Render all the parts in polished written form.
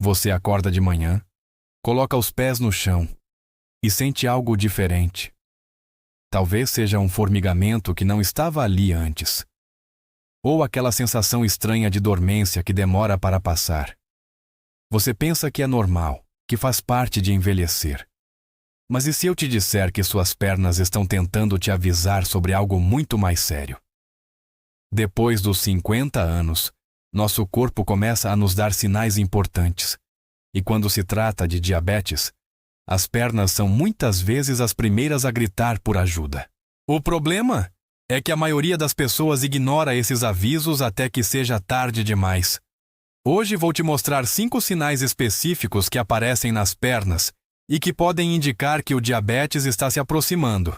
Você acorda de manhã, coloca os pés no chão e sente algo diferente. Talvez seja um formigamento que não estava ali antes. Ou aquela sensação estranha de dormência que demora para passar. Você pensa que é normal, que faz parte de envelhecer. Mas e se eu te disser que suas pernas estão tentando te avisar sobre algo muito mais sério? Depois dos 50 anos, nosso corpo começa a nos dar sinais importantes. E quando se trata de diabetes, as pernas são muitas vezes as primeiras a gritar por ajuda. O problema é que a maioria das pessoas ignora esses avisos até que seja tarde demais. Hoje vou te mostrar 5 sinais específicos que aparecem nas pernas e que podem indicar que o diabetes está se aproximando.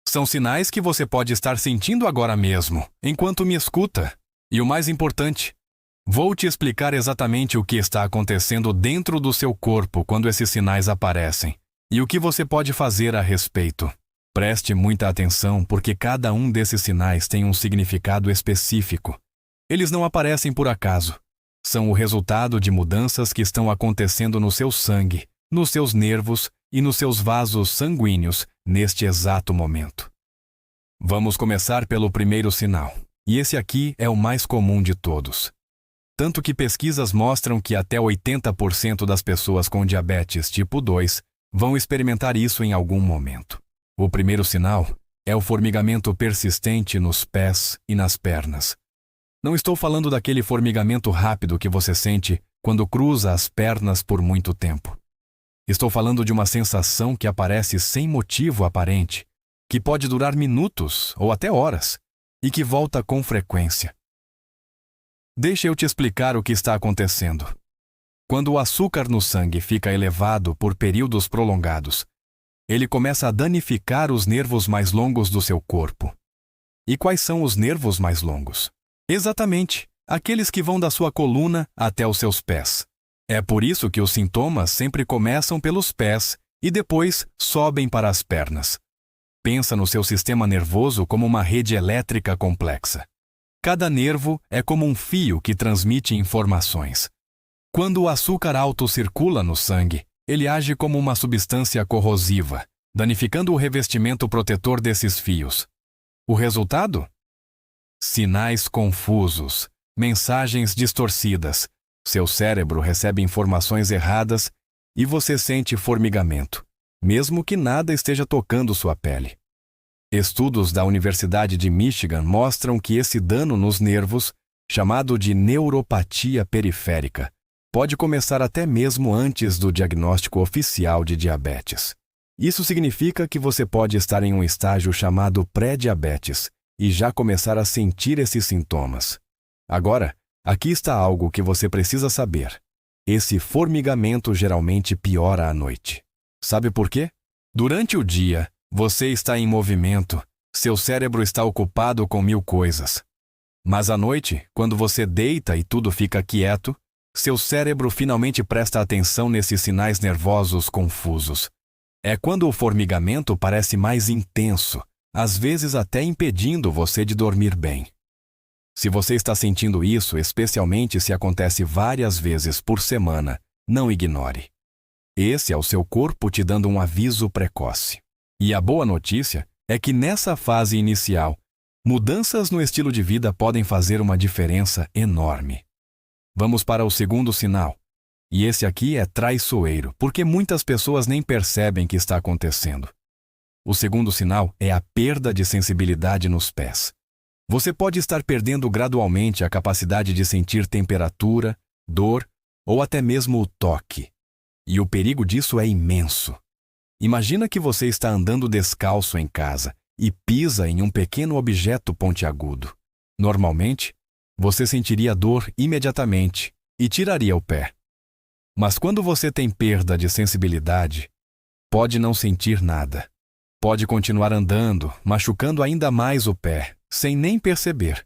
São sinais que você pode estar sentindo agora mesmo, enquanto me escuta. E o mais importante, vou te explicar exatamente o que está acontecendo dentro do seu corpo quando esses sinais aparecem e o que você pode fazer a respeito. Preste muita atenção porque cada um desses sinais tem um significado específico. Eles não aparecem por acaso. São o resultado de mudanças que estão acontecendo no seu sangue, nos seus nervos e nos seus vasos sanguíneos neste exato momento. Vamos começar pelo primeiro sinal, e esse aqui é o mais comum de todos. Tanto que pesquisas mostram que até 80% das pessoas com diabetes tipo 2 vão experimentar isso em algum momento. O primeiro sinal é o formigamento persistente nos pés e nas pernas. Não estou falando daquele formigamento rápido que você sente quando cruza as pernas por muito tempo. Estou falando de uma sensação que aparece sem motivo aparente, que pode durar minutos ou até horas, e que volta com frequência. Deixa eu te explicar o que está acontecendo. Quando o açúcar no sangue fica elevado por períodos prolongados, ele começa a danificar os nervos mais longos do seu corpo. E quais são os nervos mais longos? Exatamente, aqueles que vão da sua coluna até os seus pés. É por isso que os sintomas sempre começam pelos pés e depois sobem para as pernas. Pensa no seu sistema nervoso como uma rede elétrica complexa. Cada nervo é como um fio que transmite informações. Quando o açúcar alto circula no sangue, ele age como uma substância corrosiva, danificando o revestimento protetor desses fios. O resultado? Sinais confusos, mensagens distorcidas. Seu cérebro recebe informações erradas e você sente formigamento, mesmo que nada esteja tocando sua pele. Estudos da Universidade de Michigan mostram que esse dano nos nervos, chamado de neuropatia periférica, pode começar até mesmo antes do diagnóstico oficial de diabetes. Isso significa que você pode estar em um estágio chamado pré-diabetes e já começar a sentir esses sintomas. Agora, aqui está algo que você precisa saber. Esse formigamento geralmente piora à noite. Sabe por quê? Durante o dia, você está em movimento, seu cérebro está ocupado com 1000 coisas. Mas à noite, quando você deita e tudo fica quieto, seu cérebro finalmente presta atenção nesses sinais nervosos confusos. É quando o formigamento parece mais intenso, às vezes até impedindo você de dormir bem. Se você está sentindo isso, especialmente se acontece várias vezes por semana, não ignore. Esse é o seu corpo te dando um aviso precoce. E a boa notícia é que nessa fase inicial, mudanças no estilo de vida podem fazer uma diferença enorme. Vamos para o segundo sinal. E esse aqui é traiçoeiro, porque muitas pessoas nem percebem que está acontecendo. O segundo sinal é a perda de sensibilidade nos pés. Você pode estar perdendo gradualmente a capacidade de sentir temperatura, dor ou até mesmo o toque. E o perigo disso é imenso. Imagina que você está andando descalço em casa e pisa em um pequeno objeto pontiagudo. Normalmente, você sentiria dor imediatamente e tiraria o pé. Mas quando você tem perda de sensibilidade, pode não sentir nada. Pode continuar andando, machucando ainda mais o pé, sem nem perceber.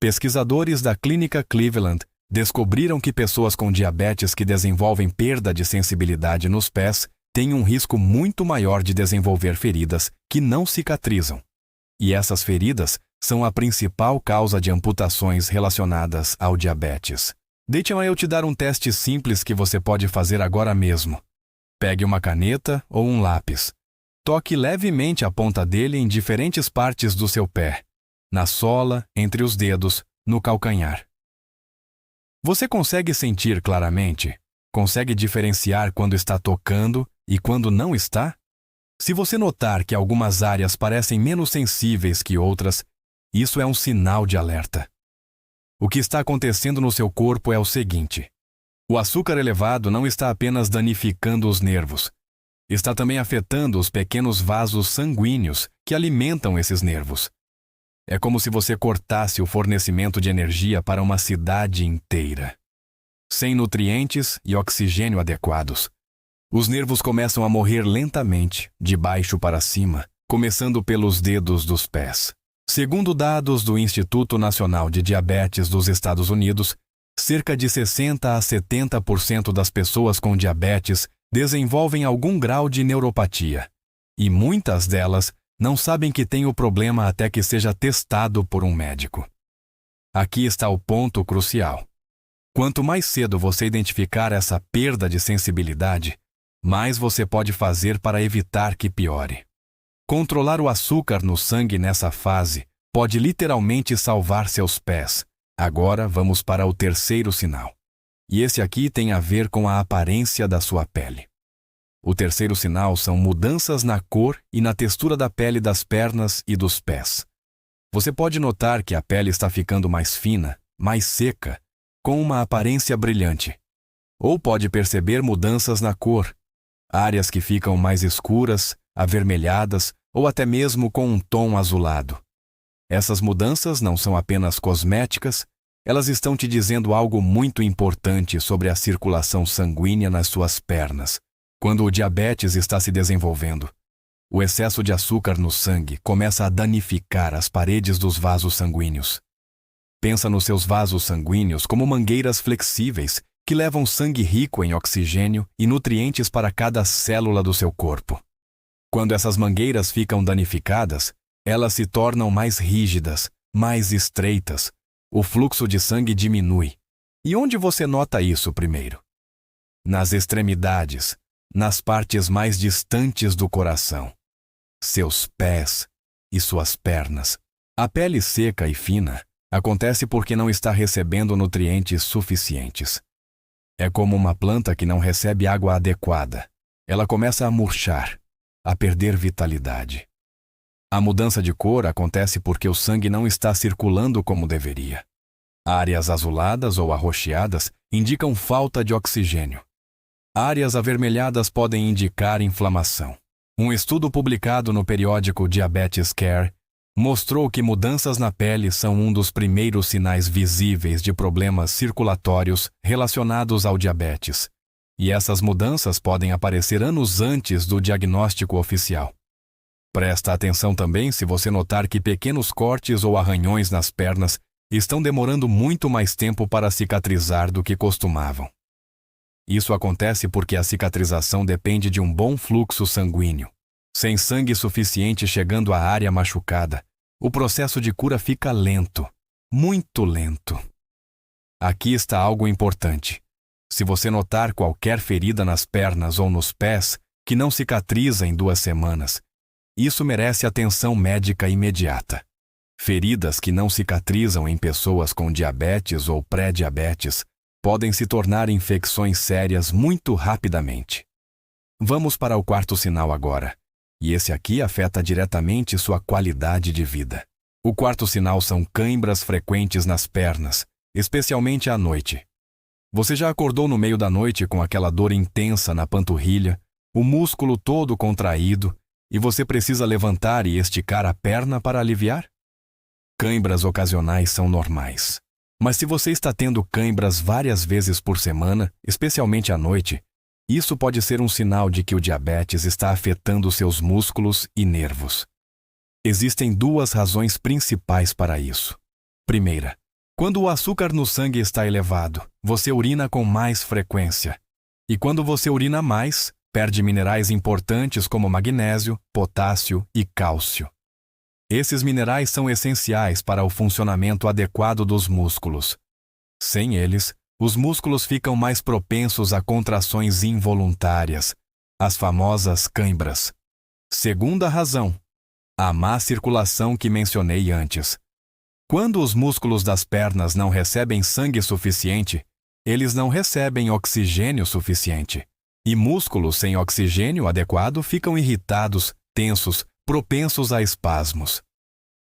Pesquisadores da Clínica Cleveland descobriram que pessoas com diabetes que desenvolvem perda de sensibilidade nos pés têm um risco muito maior de desenvolver feridas que não cicatrizam. E essas feridas são a principal causa de amputações relacionadas ao diabetes. Deixa eu te dar um teste simples que você pode fazer agora mesmo. Pegue uma caneta ou um lápis. Toque levemente a ponta dele em diferentes partes do seu pé, na sola, entre os dedos, no calcanhar. Você consegue sentir claramente? Consegue diferenciar quando está tocando e quando não está? Se você notar que algumas áreas parecem menos sensíveis que outras, isso é um sinal de alerta. O que está acontecendo no seu corpo é o seguinte: o açúcar elevado não está apenas danificando os nervos, está também afetando os pequenos vasos sanguíneos que alimentam esses nervos. É como se você cortasse o fornecimento de energia para uma cidade inteira. Sem nutrientes e oxigênio adequados, os nervos começam a morrer lentamente, de baixo para cima, começando pelos dedos dos pés. Segundo dados do Instituto Nacional de Diabetes dos Estados Unidos, cerca de 60 a 70% das pessoas com diabetes desenvolvem algum grau de neuropatia, e muitas delas não sabem que têm o problema até que seja testado por um médico. Aqui está o ponto crucial. Quanto mais cedo você identificar essa perda de sensibilidade, mais você pode fazer para evitar que piore. Controlar o açúcar no sangue nessa fase pode literalmente salvar seus pés. Agora vamos para o terceiro sinal. E esse aqui tem a ver com a aparência da sua pele. O terceiro sinal são mudanças na cor e na textura da pele das pernas e dos pés. Você pode notar que a pele está ficando mais fina, mais seca, com uma aparência brilhante. Ou pode perceber mudanças na cor, áreas que ficam mais escuras, avermelhadas ou até mesmo com um tom azulado. Essas mudanças não são apenas cosméticas, elas estão te dizendo algo muito importante sobre a circulação sanguínea nas suas pernas. Quando o diabetes está se desenvolvendo, o excesso de açúcar no sangue começa a danificar as paredes dos vasos sanguíneos. Pensa nos seus vasos sanguíneos como mangueiras flexíveis que levam sangue rico em oxigênio e nutrientes para cada célula do seu corpo. Quando essas mangueiras ficam danificadas, elas se tornam mais rígidas, mais estreitas. O fluxo de sangue diminui. E onde você nota isso primeiro? Nas extremidades, nas partes mais distantes do coração. Seus pés e suas pernas. A pele seca e fina acontece porque não está recebendo nutrientes suficientes. É como uma planta que não recebe água adequada. Ela começa a murchar, a perder vitalidade. A mudança de cor acontece porque o sangue não está circulando como deveria. Áreas azuladas ou arroxeadas indicam falta de oxigênio. Áreas avermelhadas podem indicar inflamação. Um estudo publicado no periódico Diabetes Care mostrou que mudanças na pele são um dos primeiros sinais visíveis de problemas circulatórios relacionados ao diabetes. E essas mudanças podem aparecer anos antes do diagnóstico oficial. Presta atenção também se você notar que pequenos cortes ou arranhões nas pernas estão demorando muito mais tempo para cicatrizar do que costumavam. Isso acontece porque a cicatrização depende de um bom fluxo sanguíneo. Sem sangue suficiente chegando à área machucada, o processo de cura fica lento, muito lento. Aqui está algo importante. Se você notar qualquer ferida nas pernas ou nos pés que não cicatriza em 2 semanas, isso merece atenção médica imediata. Feridas que não cicatrizam em pessoas com diabetes ou pré-diabetes podem se tornar infecções sérias muito rapidamente. Vamos para o quarto sinal agora. E esse aqui afeta diretamente sua qualidade de vida. O quarto sinal são cãibras frequentes nas pernas, especialmente à noite. Você já acordou no meio da noite com aquela dor intensa na panturrilha, o músculo todo contraído, e você precisa levantar e esticar a perna para aliviar? Cãibras ocasionais são normais. Mas se você está tendo cãibras várias vezes por semana, especialmente à noite, isso pode ser um sinal de que o diabetes está afetando seus músculos e nervos. Existem 2 razões principais para isso. Primeira, quando o açúcar no sangue está elevado, você urina com mais frequência. E quando você urina mais, perde minerais importantes como magnésio, potássio e cálcio. Esses minerais são essenciais para o funcionamento adequado dos músculos. Sem eles, os músculos ficam mais propensos a contrações involuntárias, as famosas cãibras. Segunda razão, a má circulação que mencionei antes. Quando os músculos das pernas não recebem sangue suficiente, eles não recebem oxigênio suficiente. E músculos sem oxigênio adequado ficam irritados, tensos, propensos a espasmos.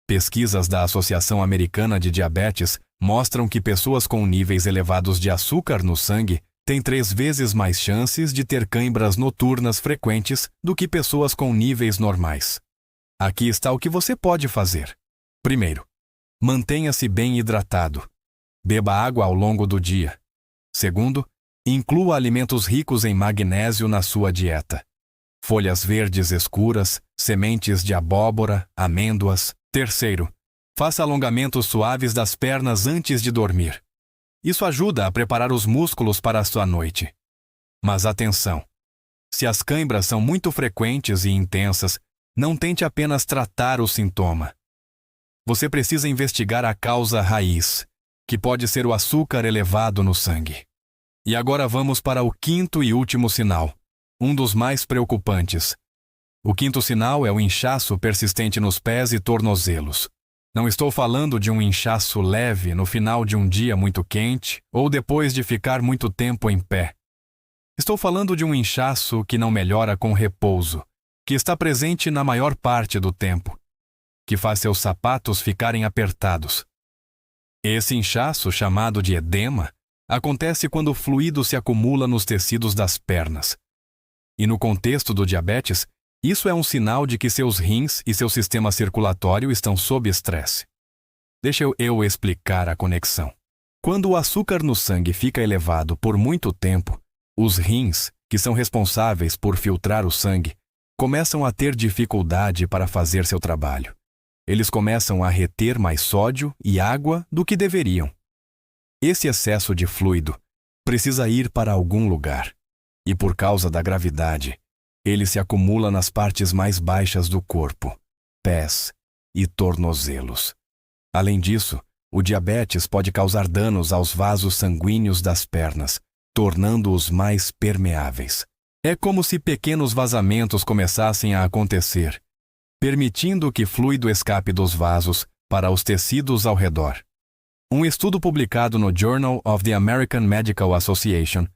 Pesquisas da Associação Americana de Diabetes mostram que pessoas com níveis elevados de açúcar no sangue têm 3 vezes mais chances de ter cãibras noturnas frequentes do que pessoas com níveis normais. Aqui está o que você pode fazer. Primeiro, mantenha-se bem hidratado. Beba água ao longo do dia. Segundo, inclua alimentos ricos em magnésio na sua dieta. Folhas verdes escuras, sementes de abóbora, amêndoas. Terceiro, faça alongamentos suaves das pernas antes de dormir. Isso ajuda a preparar os músculos para a sua noite. Mas atenção! Se as cãibras são muito frequentes e intensas, não tente apenas tratar o sintoma. Você precisa investigar a causa raiz, que pode ser o açúcar elevado no sangue. E agora vamos para o quinto e último sinal, um dos mais preocupantes. O quinto sinal é o inchaço persistente nos pés e tornozelos. Não estou falando de um inchaço leve no final de um dia muito quente ou depois de ficar muito tempo em pé. Estou falando de um inchaço que não melhora com repouso, que está presente na maior parte do tempo, que faz seus sapatos ficarem apertados. Esse inchaço, chamado de edema, acontece quando o fluido se acumula nos tecidos das pernas. E no contexto do diabetes, isso é um sinal de que seus rins e seu sistema circulatório estão sob estresse. Deixa eu explicar a conexão. Quando o açúcar no sangue fica elevado por muito tempo, os rins, que são responsáveis por filtrar o sangue, começam a ter dificuldade para fazer seu trabalho. Eles começam a reter mais sódio e água do que deveriam. Esse excesso de fluido precisa ir para algum lugar. E por causa da gravidade, ele se acumula nas partes mais baixas do corpo, pés e tornozelos. Além disso, o diabetes pode causar danos aos vasos sanguíneos das pernas, tornando-os mais permeáveis. É como se pequenos vazamentos começassem a acontecer, permitindo que fluido escape dos vasos para os tecidos ao redor. Um estudo publicado no Journal of the American Medical Association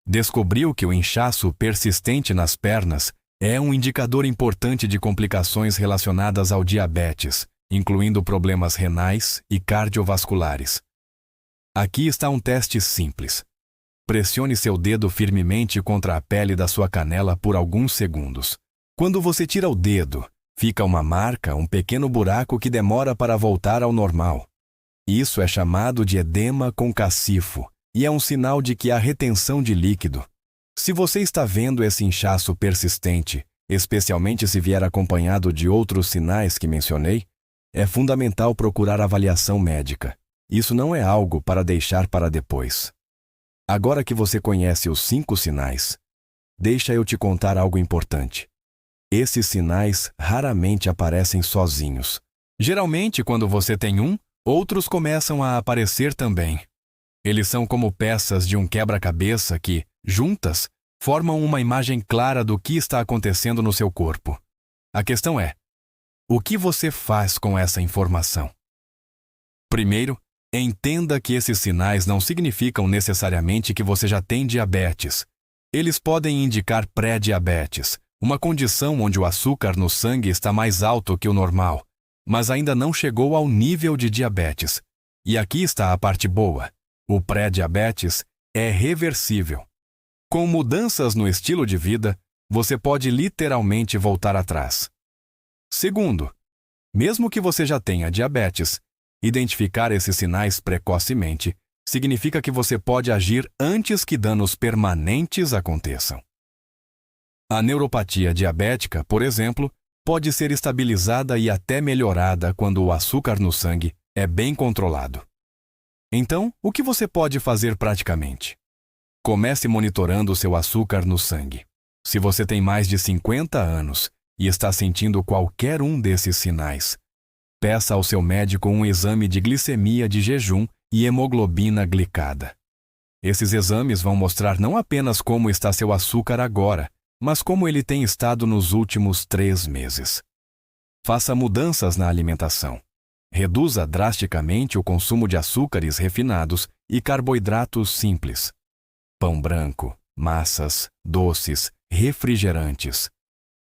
descobriu que o inchaço persistente nas pernas é um indicador importante de complicações relacionadas ao diabetes, incluindo problemas renais e cardiovasculares. Aqui está um teste simples. Pressione seu dedo firmemente contra a pele da sua canela por alguns segundos. Quando você tira o dedo, fica uma marca, um pequeno buraco que demora para voltar ao normal. Isso é chamado de edema com cacifo e é um sinal de que há retenção de líquido. Se você está vendo esse inchaço persistente, especialmente se vier acompanhado de outros sinais que mencionei, é fundamental procurar avaliação médica. Isso não é algo para deixar para depois. Agora que você conhece os 5 sinais, deixa eu te contar algo importante. Esses sinais raramente aparecem sozinhos. Geralmente, quando você tem um, outros começam a aparecer também. Eles são como peças de um quebra-cabeça que, juntas, formam uma imagem clara do que está acontecendo no seu corpo. A questão é, o que você faz com essa informação? Primeiro, entenda que esses sinais não significam necessariamente que você já tem diabetes. Eles podem indicar pré-diabetes, uma condição onde o açúcar no sangue está mais alto que o normal, mas ainda não chegou ao nível de diabetes. E aqui está a parte boa. O pré-diabetes é reversível. Com mudanças no estilo de vida, você pode literalmente voltar atrás. Segundo, mesmo que você já tenha diabetes, identificar esses sinais precocemente significa que você pode agir antes que danos permanentes aconteçam. A neuropatia diabética, por exemplo, pode ser estabilizada e até melhorada quando o açúcar no sangue é bem controlado. Então, o que você pode fazer praticamente? Comece monitorando seu açúcar no sangue. Se você tem mais de 50 anos e está sentindo qualquer um desses sinais, peça ao seu médico um exame de glicemia de jejum e hemoglobina glicada. Esses exames vão mostrar não apenas como está seu açúcar agora, mas como ele tem estado nos últimos 3 meses. Faça mudanças na alimentação. Reduza drasticamente o consumo de açúcares refinados e carboidratos simples. Pão branco, massas, doces, refrigerantes.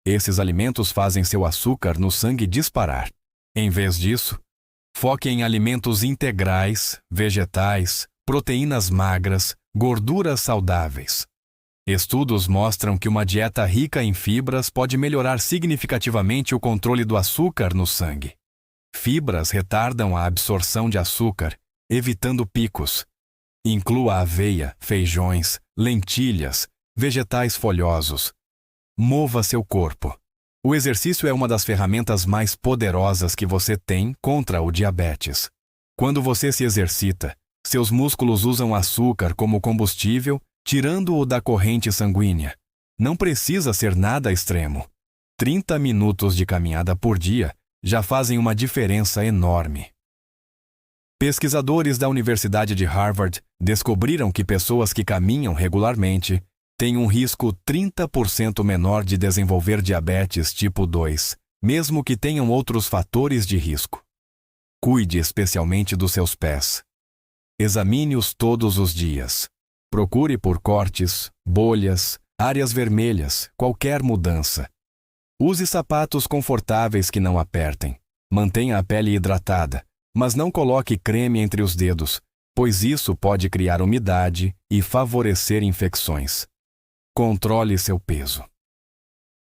Esses alimentos fazem seu açúcar no sangue disparar. Em vez disso, foque em alimentos integrais, vegetais, proteínas magras, gorduras saudáveis. Estudos mostram que uma dieta rica em fibras pode melhorar significativamente o controle do açúcar no sangue. Fibras retardam a absorção de açúcar, evitando picos. Inclua aveia, feijões, lentilhas, vegetais folhosos. Mova seu corpo. O exercício é uma das ferramentas mais poderosas que você tem contra o diabetes. Quando você se exercita, seus músculos usam açúcar como combustível, tirando-o da corrente sanguínea. Não precisa ser nada extremo. 30 minutos de caminhada por dia já fazem uma diferença enorme. Pesquisadores da Universidade de Harvard descobriram que pessoas que caminham regularmente têm um risco 30% menor de desenvolver diabetes tipo 2, mesmo que tenham outros fatores de risco. Cuide especialmente dos seus pés. Examine-os todos os dias. Procure por cortes, bolhas, áreas vermelhas, qualquer mudança. Use sapatos confortáveis que não apertem. Mantenha a pele hidratada, mas não coloque creme entre os dedos, pois isso pode criar umidade e favorecer infecções. Controle seu peso.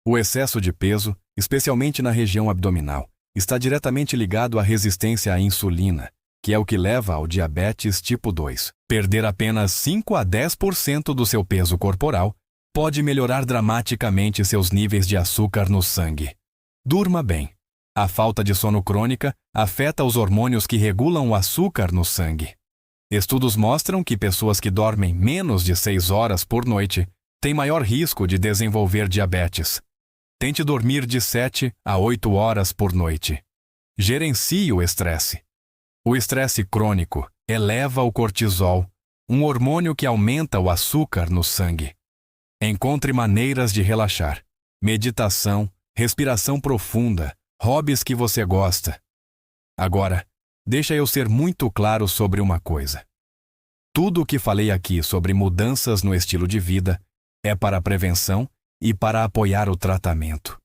O excesso de peso, especialmente na região abdominal, está diretamente ligado à resistência à insulina, que é o que leva ao diabetes tipo 2. Perder apenas 5 a 10% do seu peso corporal pode melhorar dramaticamente seus níveis de açúcar no sangue. Durma bem. A falta de sono crônica afeta os hormônios que regulam o açúcar no sangue. Estudos mostram que pessoas que dormem menos de 6 horas por noite têm maior risco de desenvolver diabetes. Tente dormir de 7 a 8 horas por noite. Gerencie o estresse. O estresse crônico eleva o cortisol, um hormônio que aumenta o açúcar no sangue. Encontre maneiras de relaxar. Meditação, respiração profunda, hobbies que você gosta. Agora, deixa eu ser muito claro sobre uma coisa. Tudo o que falei aqui sobre mudanças no estilo de vida é para a prevenção e para apoiar o tratamento.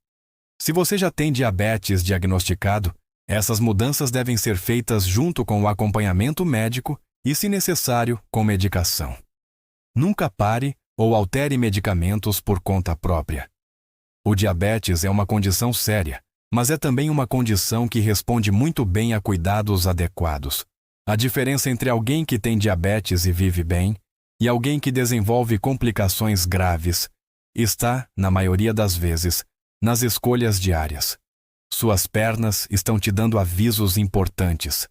Se você já tem diabetes diagnosticado, essas mudanças devem ser feitas junto com o acompanhamento médico e, se necessário, com medicação. Nunca pare ou altere medicamentos por conta própria. O diabetes é uma condição séria, mas é também uma condição que responde muito bem a cuidados adequados. A diferença entre alguém que tem diabetes e vive bem e alguém que desenvolve complicações graves está, na maioria das vezes, nas escolhas diárias. Suas pernas estão te dando avisos importantes.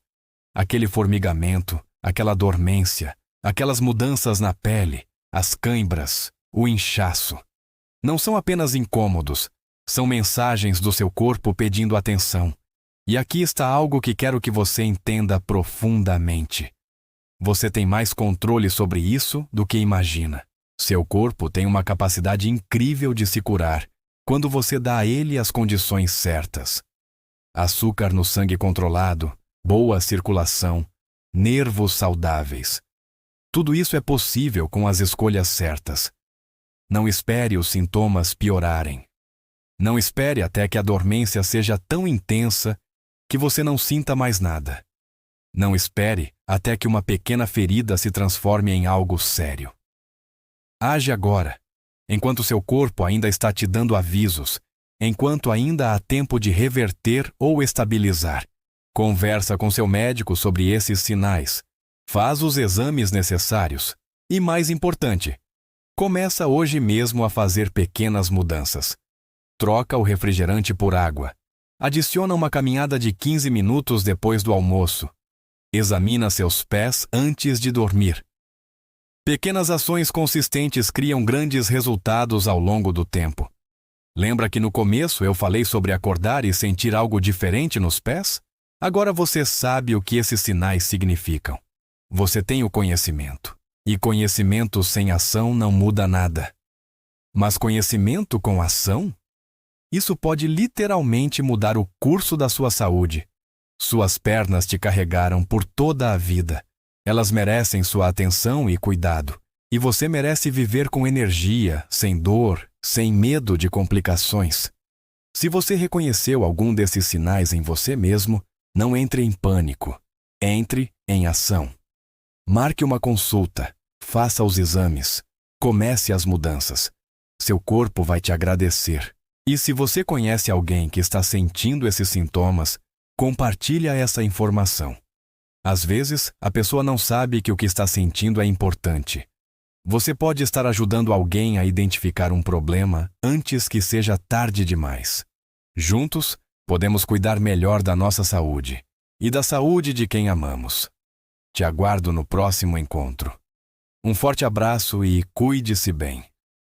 Aquele formigamento, aquela dormência, aquelas mudanças na pele, as cãibras, o inchaço. Não são apenas incômodos, são mensagens do seu corpo pedindo atenção. E aqui está algo que quero que você entenda profundamente. Você tem mais controle sobre isso do que imagina. Seu corpo tem uma capacidade incrível de se curar quando você dá a ele as condições certas. Açúcar no sangue controlado, boa circulação, nervos saudáveis. Tudo isso é possível com as escolhas certas. Não espere os sintomas piorarem. Não espere até que a dormência seja tão intensa que você não sinta mais nada. Não espere até que uma pequena ferida se transforme em algo sério. Age agora, enquanto seu corpo ainda está te dando avisos, enquanto ainda há tempo de reverter ou estabilizar. Conversa com seu médico sobre esses sinais. Faz os exames necessários. E mais importante, começa hoje mesmo a fazer pequenas mudanças. Troca o refrigerante por água. Adiciona uma caminhada de 15 minutos depois do almoço. Examina seus pés antes de dormir. Pequenas ações consistentes criam grandes resultados ao longo do tempo. Lembra que no começo eu falei sobre acordar e sentir algo diferente nos pés? Agora você sabe o que esses sinais significam. Você tem o conhecimento. E conhecimento sem ação não muda nada. Mas conhecimento com ação? Isso pode literalmente mudar o curso da sua saúde. Suas pernas te carregaram por toda a vida. Elas merecem sua atenção e cuidado. E você merece viver com energia, sem dor, sem medo de complicações. Se você reconheceu algum desses sinais em você mesmo, não entre em pânico. Entre em ação. Marque uma consulta, faça os exames, comece as mudanças. Seu corpo vai te agradecer. E se você conhece alguém que está sentindo esses sintomas, compartilhe essa informação. Às vezes, a pessoa não sabe que o que está sentindo é importante. Você pode estar ajudando alguém a identificar um problema antes que seja tarde demais. Juntos, podemos cuidar melhor da nossa saúde e da saúde de quem amamos. Te aguardo no próximo encontro. Um forte abraço e cuide-se bem.